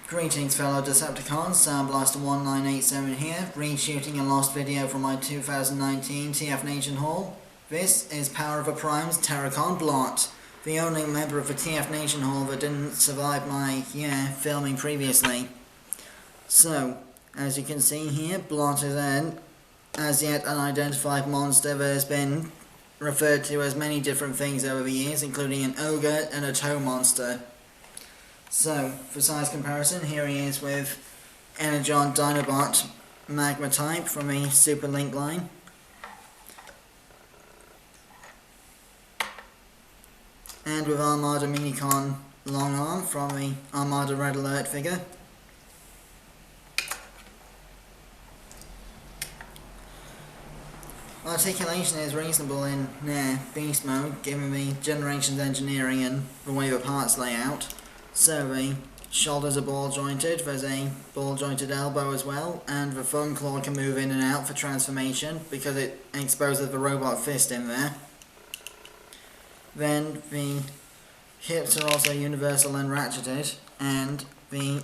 Greetings fellow Decepticons, Soundblaster1987 here, reshooting a lost video from my 2019 TFNation haul. This is Power of a Prime's Terrorcon Blot, the only member of the TFNation haul that didn't survive my, filming previously. So, as you can see here, Blot is an as yet unidentified monster that has been referred to as many different things over the years, including an ogre and a tow monster. So, for size comparison, here he is with Energon Dinobot Magma type from the Super Link line. And with Armada Minicon Long Arm from the Armada Red Alert figure. Articulation is reasonable in beast mode, given the Generations engineering and the way the parts lay out. So the shoulders are ball jointed, there's a ball jointed elbow as well, and the thumb claw can move in and out for transformation because it exposes the robot fist in there. Then the hips are also universal and ratcheted, and the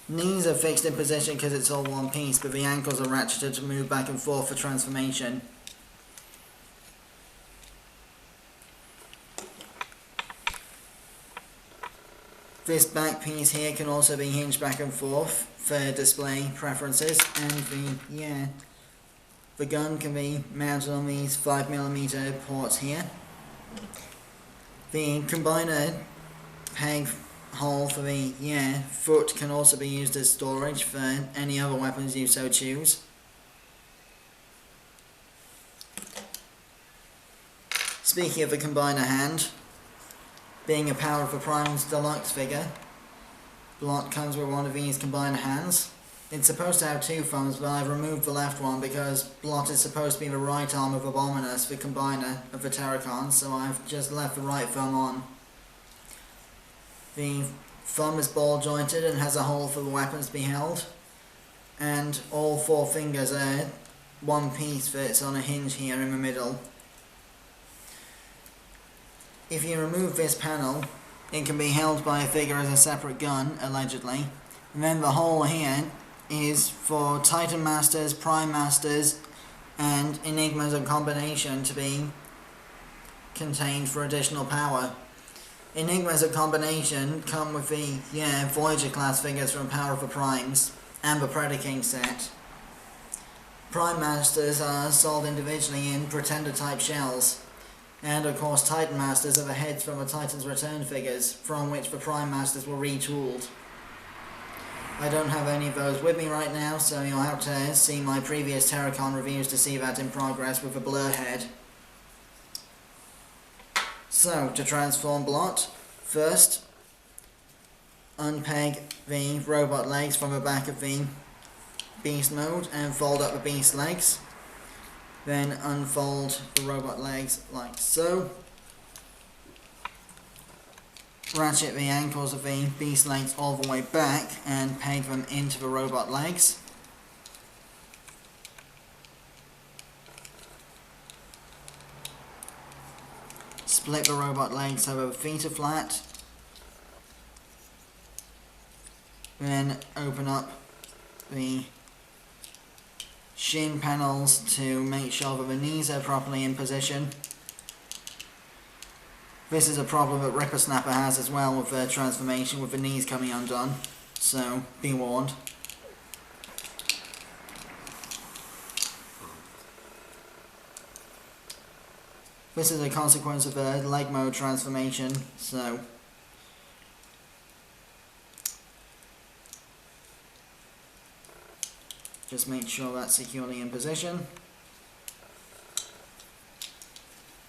knees are fixed in position because it's all one piece, but the ankles are ratcheted to move back and forth for transformation. This back piece here can also be hinged back and forth for display preferences, and the gun can be mounted on these 5mm ports here. The combiner peg hole for the foot can also be used as storage for any other weapons you so choose. Speaking of the combiner hand, being a Power of the Prime's deluxe figure, Blot comes with one of these combiner hands. It's supposed to have two thumbs, but I've removed the left one because Blot is supposed to be the right arm of Abominus, the combiner of the Terrorcons, so I've just left the right thumb on. The thumb is ball jointed and has a hole for the weapons to be held, and all four fingers are one piece fits on a hinge here in the middle. If you remove this panel, it can be held by a figure as a separate gun, allegedly. And then the hole here is for Titan Masters, Prime Masters, and Enigmas of combination to be contained for additional power. Enigmas of combination come with the, Voyager class figures from Power of the Primes, and the Predaking set. Prime Masters are sold individually in Pretender type shells. And of course Titan Masters are the heads from the Titan's Return figures, from which the Prime Masters were retooled. I don't have any of those with me right now, so you'll have to see my previous Terrorcon reviews to see that in progress with the blur head. So, to transform Blot, first unpeg the robot legs from the back of the beast mode and fold up the beast legs. Then unfold the robot legs like so. Ratchet the ankles of the beast legs all the way back and peg them into the robot legs. Split the robot legs so the feet are flat. Then open up the shin panels to make sure that the knees are properly in position. This is a problem that Rippersnapper has as well with their transformation, with the knees coming undone, so be warned. This is a consequence of the leg mode transformation, so just make sure that's securely in position.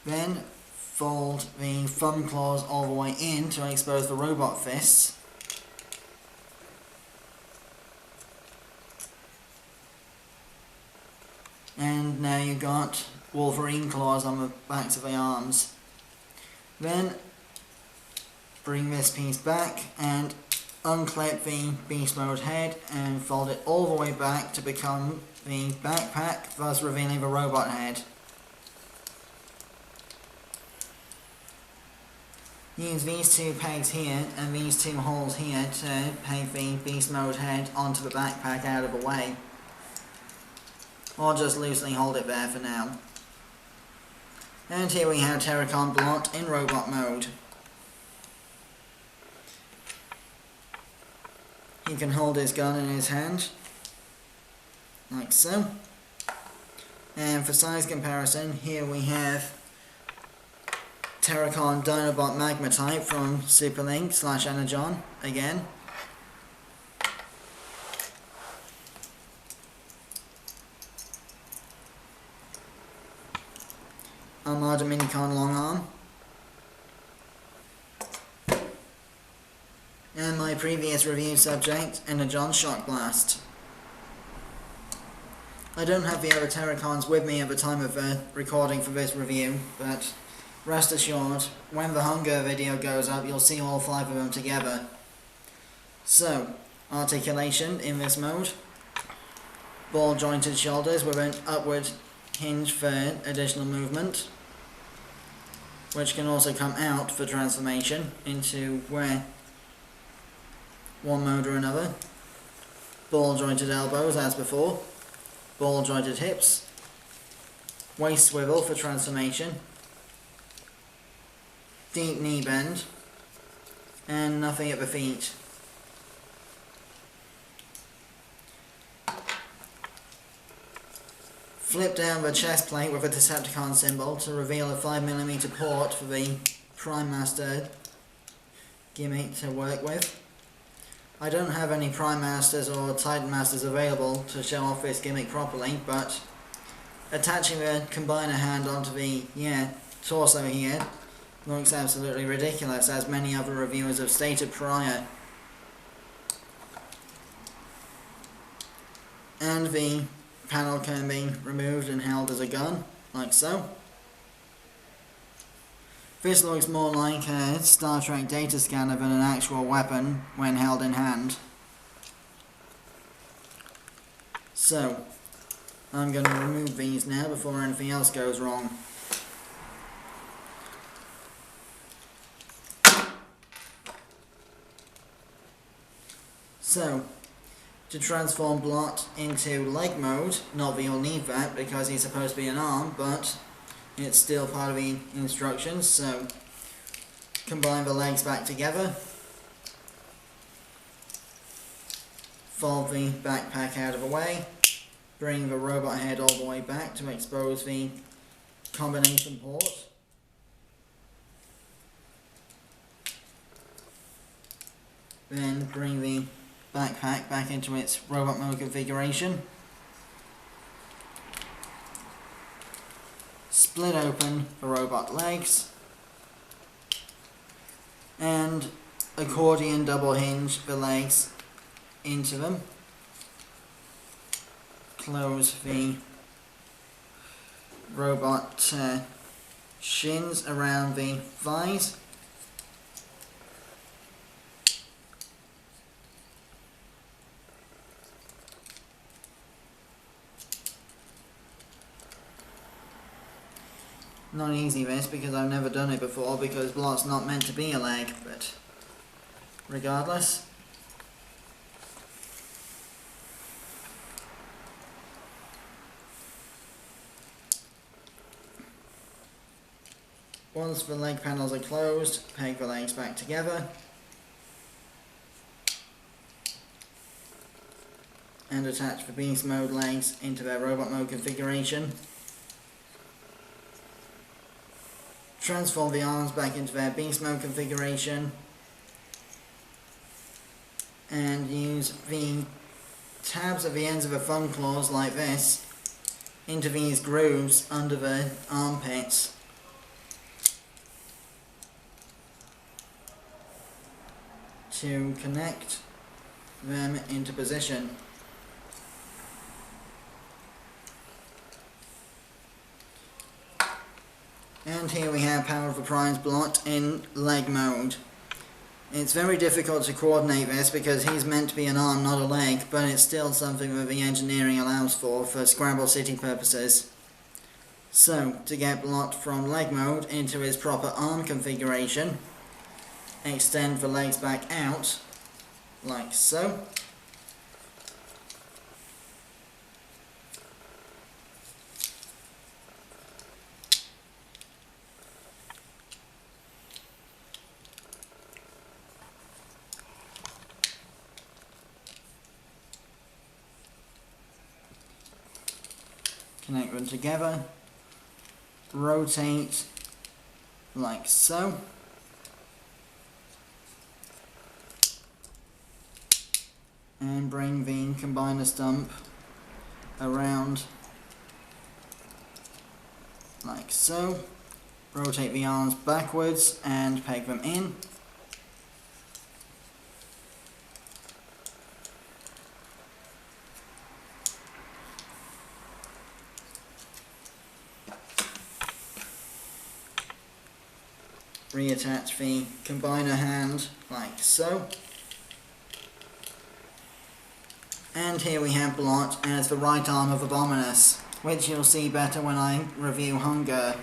Then fold the thumb claws all the way in to expose the robot fists. And now you've got Wolverine claws on the backs of the arms. Then bring this piece back and unclip the beast mode head and fold it all the way back to become the backpack, thus revealing the robot head. use these two pegs here and these two holes here to peg the beast mode head onto the backpack out of the way. Or just loosely hold it there for now. And here we have Terrorcon Blot in robot mode. He can hold his gun in his hand, like so. And for size comparison, here we have Terrorcon Dinobot Magma Type from Superlink/Energon again. Armada Minicon Long Arm. And my previous review subject, Energon Shock Blast. I don't have the other Terrorcons with me at the time of recording for this review, but rest assured, when the Hunger video goes up, you'll see all 5 of them together. So, Articulation in this mode. Ball jointed shoulders with an upward hinge for additional movement, which can also come out for transformation into one mode or another. Ball jointed elbows as before. Ball jointed hips. Waist swivel for transformation. Deep knee bend. And nothing at the feet. Flip down the chest plate with a Decepticon symbol to reveal a 5mm port for the Prime Master gimmick to work with. I don't have any Prime Masters or Titan Masters available to show off this gimmick properly, but attaching the combiner hand onto the torso here looks absolutely ridiculous, as many other reviewers have stated prior. And the panel can be removed and held as a gun, like so. This looks more like a Star Trek data scanner than an actual weapon when held in hand. So, I'm going to remove these now before anything else goes wrong. So, to transform Blot into leg mode, not that you'll need that because he's supposed to be an arm, but it's still part of the instructions. So combine the legs back together, fold the backpack out of the way, bring the robot head all the way back to expose the combination port. Then bring the backpack back into its robot mode configuration. Split open the robot legs and accordion double hinge the legs into them. Close the robot shins around the thighs. Not easy this, because I've never done it before, because Blot's not meant to be a leg, but regardless. Once the leg panels are closed, peg the legs back together. And attach the beast mode legs into their robot mode configuration. Transform the arms back into their beast mode configuration and use the tabs at the ends of the thumb claws like this into these grooves under the armpits to connect them into position. And here we have Power of the Prime's Blot in leg mode. It's very difficult to coordinate this because he's meant to be an arm, not a leg, but it's still something that the engineering allows for Scramble City purposes. So, to get Blot from leg mode into his proper arm configuration, extend the legs back out, like so. Connect them together, rotate like so, and bring the combiner stump around like so. Rotate the arms backwards and peg them in. Reattach the combiner hand like so. And here we have Blot as the right arm of Abominus, which you'll see better when I review Hunger.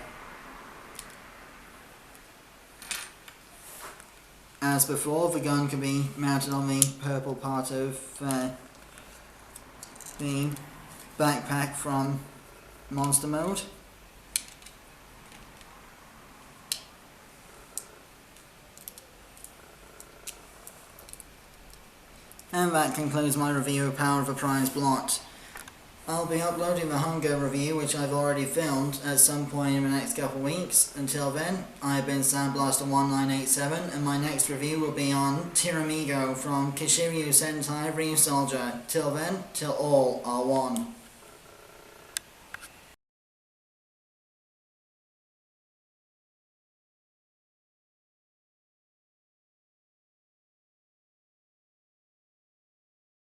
As before, the gun can be mounted on the purple part of the backpack from Monster Mode. And that concludes my review of Power of a Prize Blot. I'll be uploading the Hunger review, which I've already filmed, at some point in the next couple of weeks. Until then, I've been Sandblaster1987, and my next review will be on Tiramigo from Kishiryu Sentai Ryusoulger. Till then, till all are one.